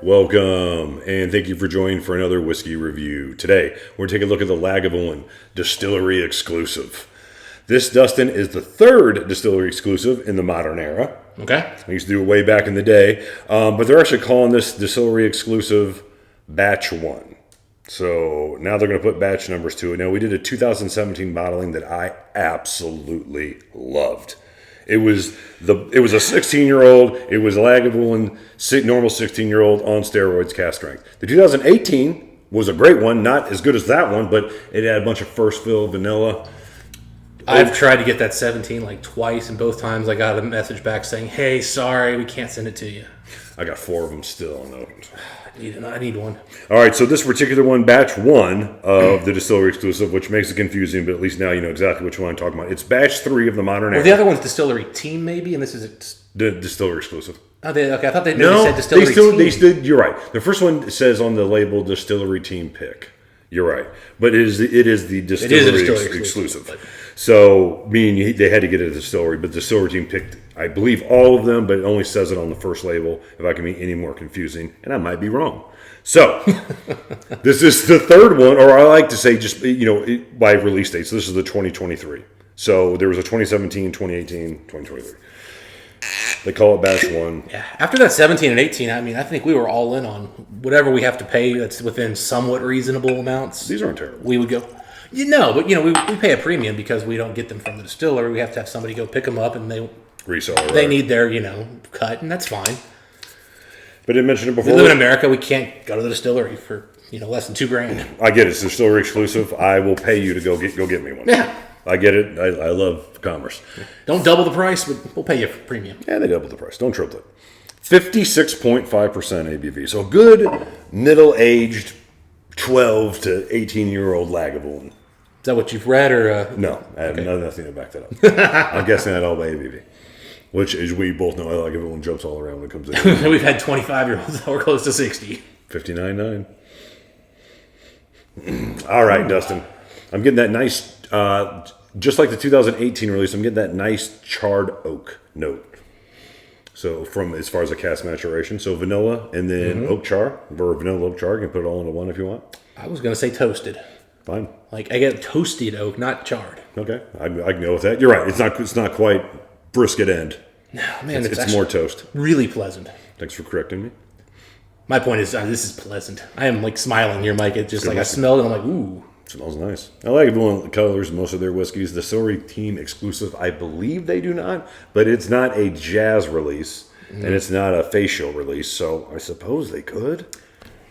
Welcome, and thank you for joining for another whiskey review. Today, we're going to take a look at the Lagavulin Distillery exclusive. This, Dustin, is the third distillery exclusive in the modern era. Okay. We used to do it way back in the day, but they're actually calling this distillery exclusive Batch 1. So now they're going to put batch numbers to it. Now, we did a 2017 bottling that I absolutely loved. It was a 16-year-old. It was a Lagavulin, normal 16-year-old on steroids, cast strength. The 2018 was a great one, not as good as that one, but it had a bunch of first fill vanilla. I've tried to get that 17 like twice, and both times I got a message back saying, "Hey, sorry, we can't send it to you." I got 4 of them still unopened. I need one. All right, so this particular one, batch 1 of the distillery exclusive, which makes it confusing, but at least now you know exactly which one I'm talking about. It's batch 3 of the modern era. Well, the other one's Distillery Team, maybe, and this is The distillery exclusive. okay. I thought they said Distillery Team. You're right. The first one says on the label Distillery Team Pick. You're right, but it is the distillery exclusive. So, meaning they had to get a distillery, but the distillery team picked, I believe, all of them, but it only says it on the first label. If I can be any more confusing, and I might be wrong. So, this is the third one, or I like to say just by release date. So this is the 2023. So there was a 2017, 2018, 2023. They call it batch 1. Yeah. After that 17 and 18, I think we were all in on whatever we have to pay that's within somewhat reasonable amounts. These aren't terrible. We would go, but we pay a premium because we don't get them from the distillery. We have to have somebody go pick them up, and they need their cut, and that's fine. But I mentioned it before. We live in America. We can't go to the distillery for less than $2,000. I get it. It's a distillery exclusive. I will pay you to go get me one. Yeah. I get it. I love commerce. Don't double the price, but we'll pay you for premium. Yeah, they doubled the price. Don't triple it. 56.5% ABV. So good middle-aged 12 to 18-year-old Lagavulin. Is that what you've read, or No, I have nothing to back that up. I'm guessing that all by ABV, which, as we both know, Lagavulin jumps all around when it comes to. We've had 25-year-olds that were close to 60. 59.9. All right, Dustin. I'm getting that nice, just like the 2018 release, I'm getting that nice charred oak note. So from as far as the cask maturation, so vanilla and then oak char, or vanilla oak char. You can put it all into one if you want. I was going to say toasted. Fine. Like I get toasted oak, not charred. Okay, I can go with that. You're right. It's not quite brisket end. No, man, it's more toast. Really pleasant. Thanks for correcting me. My point is, this is pleasant. I am like smiling here, Mike. It's just like I smelled it, and I'm like, ooh. It smells nice. I like Lagavulin colors most of their whiskeys. The Distillery Team exclusive, I believe they do not, but it's not a jazz release, and it's not a facial release, so I suppose they could.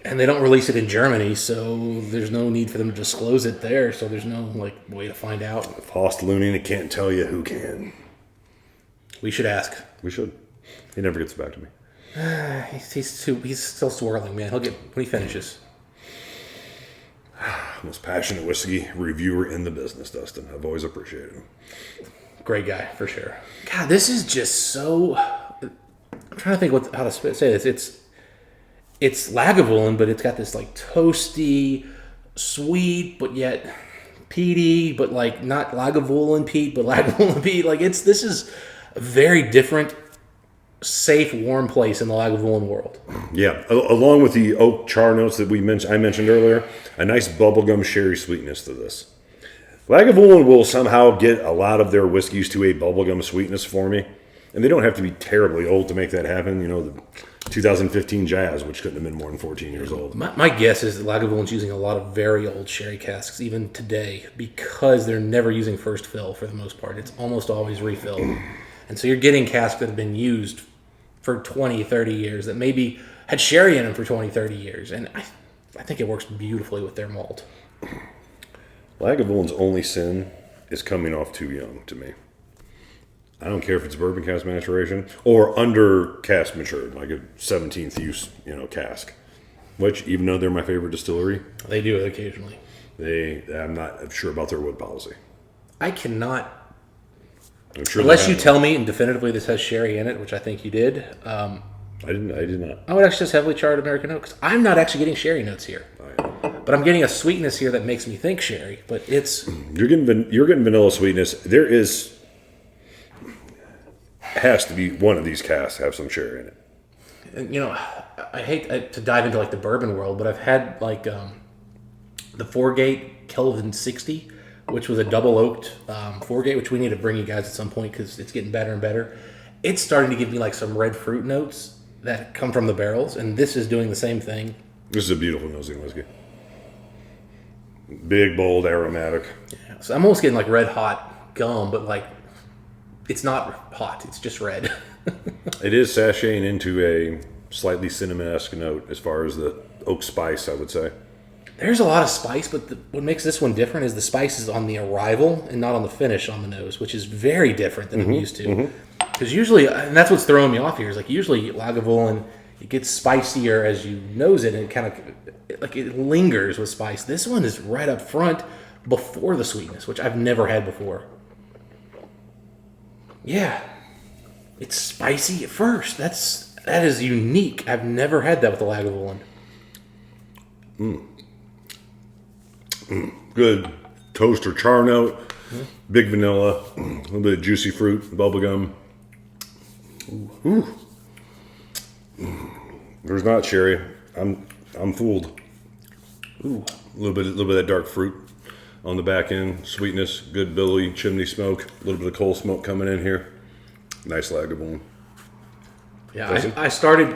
And they don't release it in Germany, so there's no need for them to disclose it there, so there's no way to find out. If Horst Looning can't tell you, who can? We should ask. We should. He never gets back to me. He's still swirling, man. He'll get when he finishes. Most passionate whiskey reviewer in the business, Dustin. I've always appreciated him. Great guy, for sure. God, this is just so. I'm trying to think how to say this. It's Lagavulin, but it's got this like toasty, sweet, but yet peaty, but like not Lagavulin peat, but Lagavulin peat. Like this is a very different, safe, warm place in the Lagavulin world. Yeah, along with the oak char notes that I mentioned earlier, a nice bubblegum sherry sweetness to this. Lagavulin will somehow get a lot of their whiskeys to a bubblegum sweetness for me, and they don't have to be terribly old to make that happen. The 2015 Jazz, which couldn't have been more than 14 years old. My guess is that Lagavulin's using a lot of very old sherry casks, even today, because they're never using first fill for the most part. It's almost always refilled. And so you're getting casks that have been used for 20, 30 years that maybe had sherry in them for 20, 30 years. And I think it works beautifully with their malt. Lagavulin's only sin is coming off too young to me. I don't care if it's bourbon cask maturation or under cask matured, like a 17th use, cask. Which, even though they're my favorite distillery, they do it occasionally. I'm not sure about their wood policy. I cannot. I'm sure unless you tell me definitively this has sherry in it, which I think you did. I did not. I would actually just heavily charred American oak because I'm not actually getting sherry notes here. But I'm getting a sweetness here that makes me think sherry. But it's you're getting vanilla sweetness. There has to be one of these casks have some sherry in it. you know, I hate to dive into like the bourbon world, but I've had like the Four-Gate Kelvin 60, which was a double oaked Four-Gate, which we need to bring you guys at some point because it's getting better and better. It's starting to give me like some red fruit notes that come from the barrels, and this is doing the same thing. This is a beautiful nosing whiskey. Big, bold, aromatic. Yeah, so I'm almost getting like red hot gum, but like it's not hot. It's just red. It is sashaying into a slightly cinnamon-esque note as far as the oak spice, I would say. There's a lot of spice, but what makes this one different is the spice is on the arrival and not on the finish on the nose, which is very different than I'm used to. Because usually, and that's what's throwing me off here, is like usually Lagavulin, it gets spicier as you nose it, and it kind of, like it lingers with spice. This one is right up front before the sweetness, which I've never had before. Yeah. It's spicy at first. That is unique. I've never had that with the Lagavulin. Good toast or char note, big vanilla, a little bit of juicy fruit, bubblegum. Ooh. There's not sherry. I'm fooled. Ooh. A little bit of that dark fruit on the back end, sweetness, good billowy chimney smoke, a little bit of coal smoke coming in here. Nice Lagavulin. Yeah, I started.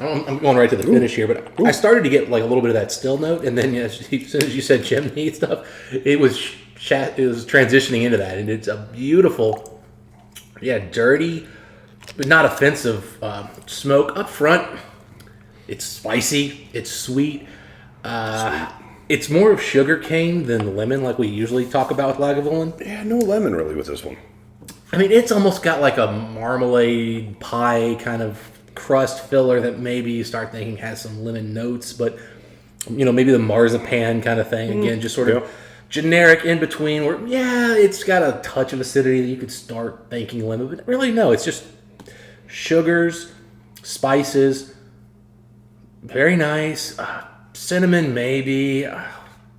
I'm going right to the finish here, but I started to get like a little bit of that still note, and then as soon as you said chimney stuff, it was transitioning into that, and it's a beautiful, dirty, but not offensive smoke up front. It's spicy. It's sweet. It's more of sugar cane than lemon, like we usually talk about with Lagavulin. Yeah, no lemon really with this one. I mean, it's almost got like a marmalade pie kind of crust filler that maybe you start thinking has some lemon notes, but maybe the marzipan kind of thing. Again, just sort of generic in between where, it's got a touch of acidity that you could start thinking lemon, but really no, it's just sugars, spices, very nice, cinnamon maybe,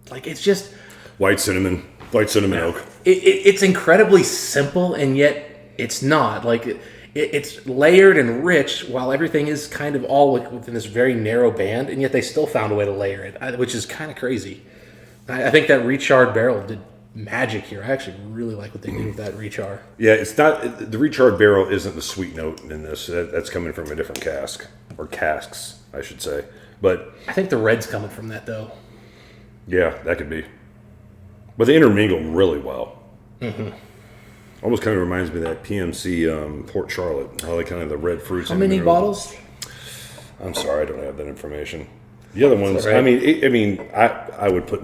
like it's just... White cinnamon oak. It's incredibly simple, and yet it's not. Like, it's layered and rich while everything is kind of all within this very narrow band, and yet they still found a way to layer it, which is kind of crazy. I think that recharred barrel did magic here. I actually really like what they did with that rechar. Yeah, it's not... The recharred barrel isn't the sweet note in this. That's coming from a different cask. Or casks, I should say. But I think the red's coming from that, though. Yeah, that could be. But they intermingle really well. Almost kind of reminds me of that PMC Port Charlotte. How they kind of the red fruits. How many bottles? I'm sorry, I don't have that information. The other ones, right. I would put...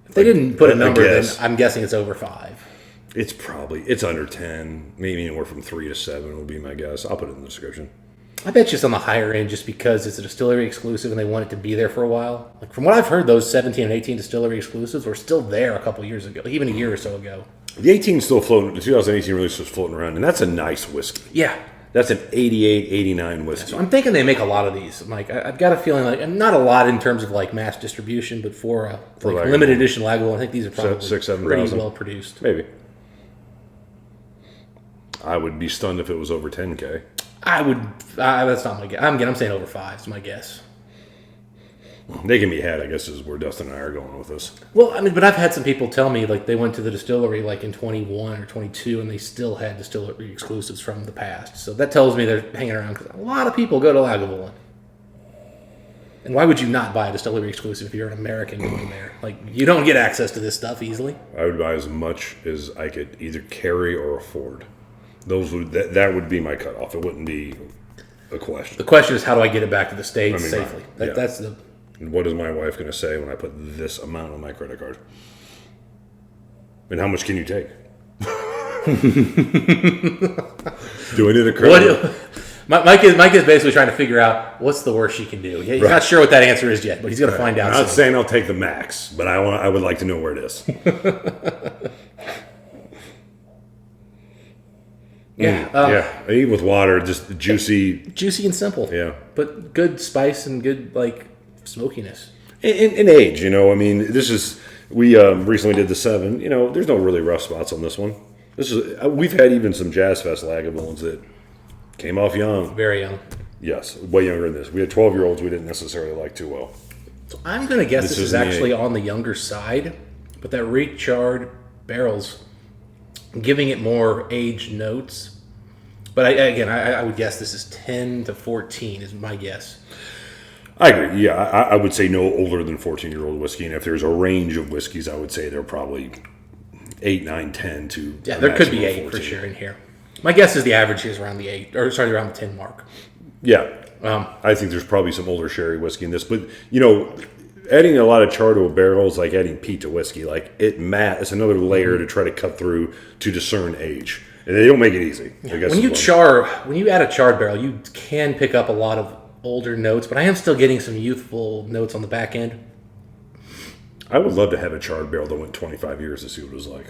If they didn't put a number, then I'm guessing it's over 5. It's under 10. Maybe anywhere from 3 to 7 would be my guess. I'll put it in the description. I bet you it's on the higher end just because it's a distillery exclusive and they want it to be there for a while. Like from what I've heard, those 17 and 18 distillery exclusives were still there a couple years ago, even a year or so ago. The 18 is still floating. The 2018 release was floating around, and that's a nice whiskey. Yeah. That's an 88, 89 whiskey. So I'm thinking they make a lot of these. Like I've got a feeling like, and not a lot in terms of like mass distribution, but for like limited edition Lagavulin, I think these are probably 6,000-7,000 pretty well produced. Maybe. I would be stunned if it was over 10K. I would. That's not my guess. I'm saying over 5 is my guess. They can be had, I guess, is where Dustin and I are going with this. Well, I mean, but I've had some people tell me like they went to the distillery like in 21 or 22 and they still had distillery exclusives from the past. So that tells me they're hanging around because a lot of people go to Lagavulin. And why would you not buy a distillery exclusive if you're an American going there? Like, you don't get access to this stuff easily. I would buy as much as I could either carry or afford. That would be my cutoff. It wouldn't be a question. The question is, how do I get it back to the States safely? That's the... And what is my wife going to say when I put this amount on my credit card? And how much can you take? Do I need a credit? Mike is basically trying to figure out what's the worst she can do. He's not sure what that answer is yet, but he's going to find out. I'm not saying I'll take the max, but I would like to know where it is. Eat with water, just juicy and simple. Yeah, but good spice and good like smokiness. In age, we recently did the 7. There's no really rough spots on this one. We've had even some Jazz Fest Lagavulins that Came off young. Very young. Yes, way younger than this. We had 12-year-olds we didn't necessarily like too well. So I'm going to guess this is actually on the younger side, but that recharred barrel's giving it more aged notes. But I would guess this is 10 to 14 is my guess. I agree. Yeah, I would say no older than 14-year-old whiskey. And if there's a range of whiskeys, I would say they're probably 8, 9, 10 to yeah, there could be 8 for sure in here. My guess is the average is around the 8, or sorry, around the 10 mark. Yeah, I think there's probably some older sherry whiskey in this, but adding a lot of char to a barrel is like adding peat to whiskey. Like it's another layer to try to cut through to discern age, and they don't make it easy. I guess when you add a charred barrel, you can pick up a lot of older notes, but I am still getting some youthful notes on the back end. I would love to have a charred barrel that went 25 years to see what it was like.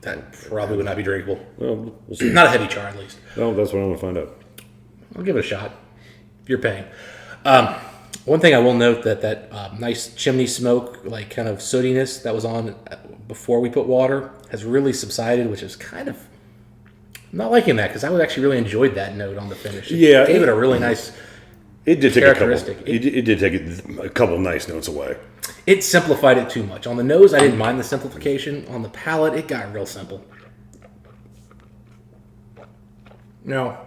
That probably would not be drinkable. Well, we'll see. Not a heavy char, at least. No, that's what I want to find out. I'll give it a shot. You're paying. One thing I will note that nice chimney smoke, like kind of sootiness that was on before we put water, has really subsided, which is kind of I'm not liking that because I actually really enjoyed that note on the finish. It gave it a really nice. It did take characteristic. It did take a couple nice notes away. It simplified it too much. On the nose, I didn't mind the simplification. On the palate, it got real simple. No.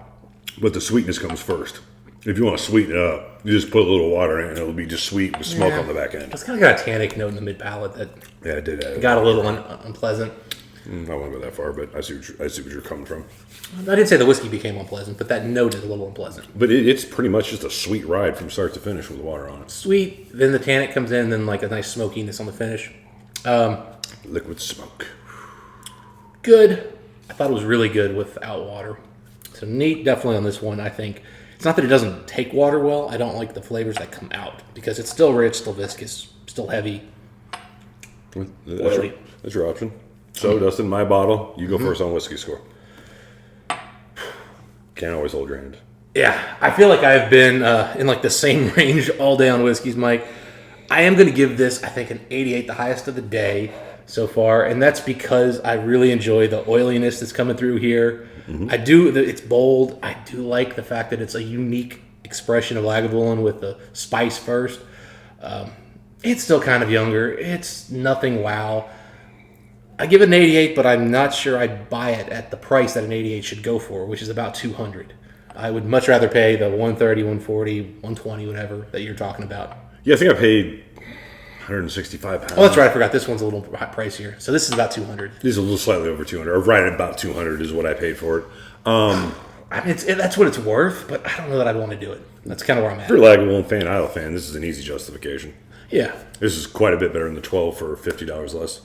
But the sweetness comes first. If you want to sweeten it up, you just put a little water in it, and it'll be just sweet with smoke on the back end. It's kind of got a tannic note in the mid palate that it did. Got a little unpleasant. I won't go that far, but I see what you're coming from. I didn't say the whiskey became unpleasant, but that note is a little unpleasant. But it's pretty much just a sweet ride from start to finish with the water on it. Sweet, then the tannic comes in, then like a nice smokiness on the finish. Liquid smoke. Good. I thought it was really good without water. So neat, definitely on this one, I think. It's not that it doesn't take water well. I don't like the flavors that come out because it's still rich, still viscous, still heavy. That's your option. So, Dustin, my bottle. You go first on whiskey score. Can't always hold your hand. Yeah, I feel like I've been in like the same range all day on whiskeys, Mike. I am going to give this, I think, an 88, the highest of the day so far, and that's because I really enjoy the oiliness that's coming through here. Mm-hmm. It's bold. I do like the fact that it's a unique expression of Lagavulin with the spice first. It's still kind of younger. It's nothing wow. I give it an 88, but I'm not sure I'd buy it at the price that an 88 should go for, which is about $200. I would much rather pay the 130, 140, 120, whatever that you're talking about. Yeah, I think I paid £165. Oh, that's right. I forgot. This one's a little pricier. So this is about $200. This is a little slightly over $200, or right at about $200 is what I paid for it. I mean, that's what it's worth, but I don't know that I'd want to do it. That's kind of where I'm at. If you're a Lagavulin fan, Isle fan, this is an easy justification. Yeah. This is quite a bit better than the 12 for $50 less.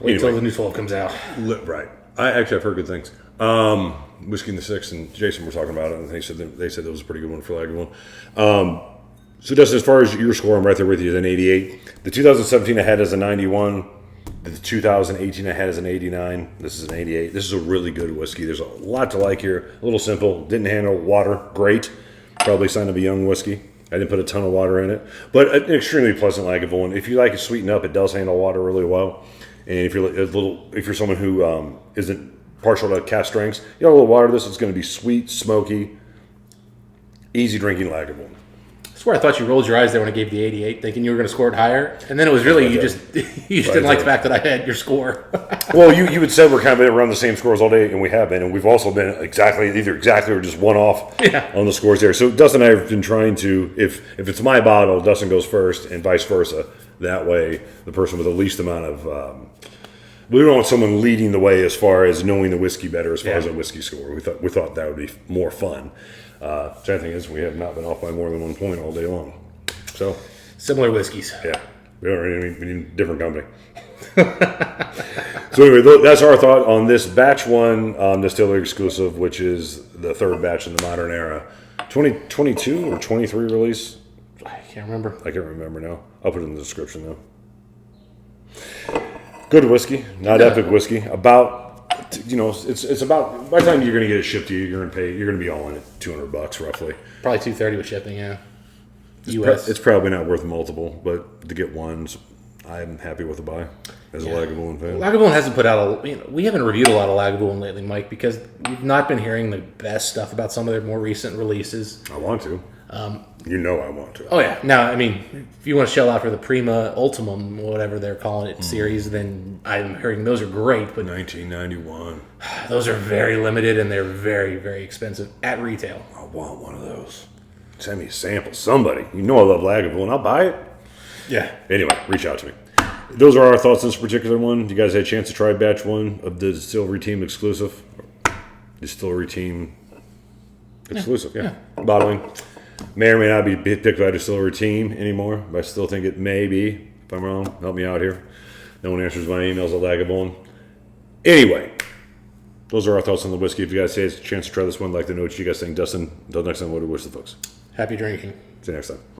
Wait until the new 12 comes out. Right. I've heard good things. Whiskey in the Six and Jason were talking about it, and they said that was a pretty good one for Lagavulin. So, Dustin, as far as your score, I'm right there with you, an 88. The 2017 I had as a 91. The 2018 I had as an 89. This is an 88. This is a really good whiskey. There's a lot to like here. A little simple. Didn't handle water. Great. Probably sign of a young whiskey. I didn't put a ton of water in it. But an extremely pleasant Lagavulin. If you like it sweetened up, it does handle water really well. And if you're someone who isn't partial to cast strengths, you know, a little water. This is going to be sweet, smoky, easy drinking Lagavulin. I swear I thought you rolled your eyes there when I gave the 88, thinking you were going to score it higher, and then it was really you just didn't like the fact that I had your score. Well, you had said we're kind of around the same scores all day, and we have been, and we've also been either exactly or just one off on the scores there. So Dustin and I have been trying to, if it's my bottle, Dustin goes first, and vice versa. That way, the person with the least amount of we don't want someone leading the way as far as knowing the whiskey better as far as a whiskey score. We thought that would be more fun. Sad thing is, we have not been off by more than 1 point all day long. So similar whiskeys. Yeah, we need different company. So anyway, that's our thought on this batch 1 Distillery exclusive, which is the third batch in the modern era. 2022 or 23 release. I can't remember. I can't remember now. I'll put it in the description though. Good whiskey, not epic whiskey. It's about, by the time you're going to get it shipped to you, you're going to be all in at $200 roughly. Probably $230 with shipping, yeah. US. It's probably not worth multiple, but to get one, I'm happy with the buy. as a Lagavulin fan. Lagavulin hasn't put out we haven't reviewed a lot of Lagavulin lately, Mike, because we've not been hearing the best stuff about some of their more recent releases. I want to. I want to. Oh yeah. Now, I mean, if you want to shell out for the Prima Ultimum, whatever they're calling it, series, then I'm hearing those are great. But 1991. Those are very limited and they're very, very expensive at retail. I want one of those. Send me a sample. Somebody. You know I love Lagavulin. I'll buy it. Yeah. Anyway, reach out to me. Those are our thoughts on this particular one. You guys had a chance to try batch one of the Distillery Team exclusive. Distillery Team exclusive, yeah. Bottling. May or may not be picked by Distillery Team anymore, but I still think it may be. If I'm wrong, help me out here. No one answers my emails at Lagavulin. Anyway, those are our thoughts on the whiskey. If you guys say it's a chance to try this one, like to know what you guys think. Dustin, until next time, what do we wish the folks? Happy drinking. See you next time.